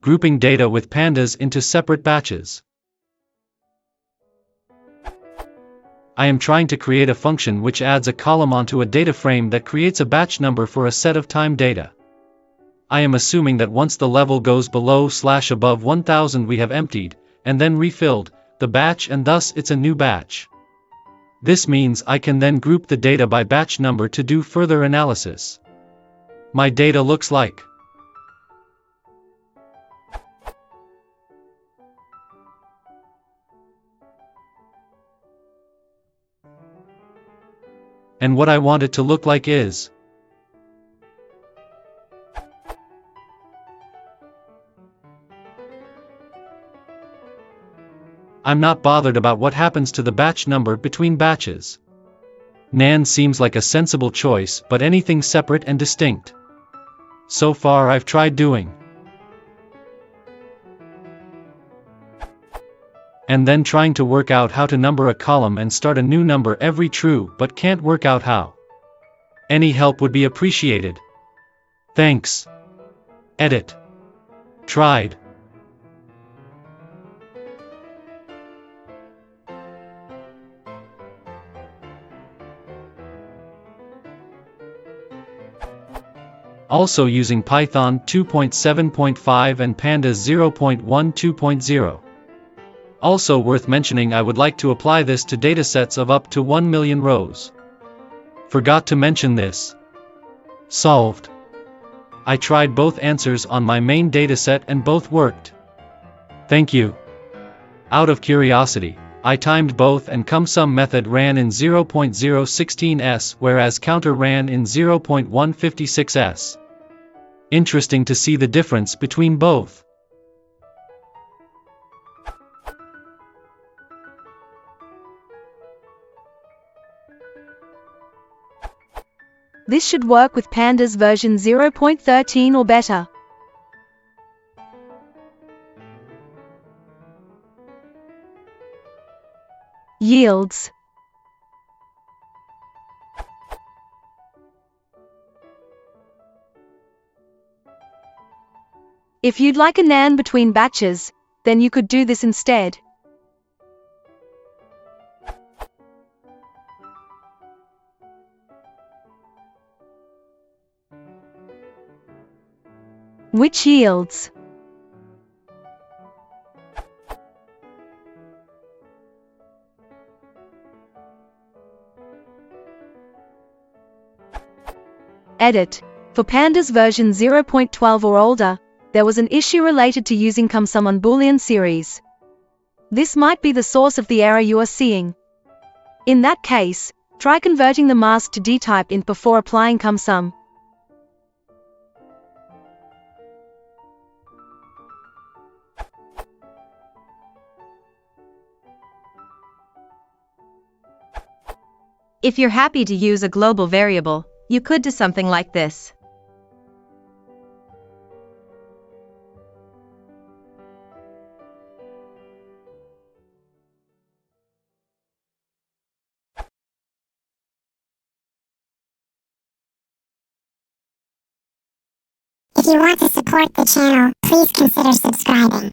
Grouping data with pandas into separate batches. I am trying to create a function which adds a column onto a data frame that creates a batch number for a set of time data. I am assuming that once the level goes below/above 1000 we have emptied, and then refilled, the batch, and thus it's a new batch. This means I can then group the data by batch number to do further analysis. My data looks like. And what I want it to look like is. I'm not bothered about what happens to the batch number between batches. NaN seems like a sensible choice, but anything separate and distinct. So far I've tried doing. And then trying to work out how to number a column and start a new number every true, but can't work out how. Any help would be appreciated. Thanks. Edit. Tried. Also using Python 2.7.5 and Pandas 0.12.0. Also worth mentioning, I would like to apply this to datasets of up to 1 million rows. Forgot to mention this. Solved. I tried both answers on my main dataset and both worked. Thank you. Out of curiosity, I timed both and CumSum method ran in 0.016s whereas counter ran in 0.156s. Interesting to see the difference between both. This should work with Pandas version 0.13 or better. Yields. If you'd like a NaN between batches, then you could do this instead. Which yields? Edit. For Pandas version 0.12 or older, there was an issue related to using CumSum on Boolean series. This might be the source of the error you are seeing. In that case, try converting the mask to dtype int before applying CumSum. If you're happy to use a global variable, you could do something like this. If you want to support the channel, please consider subscribing.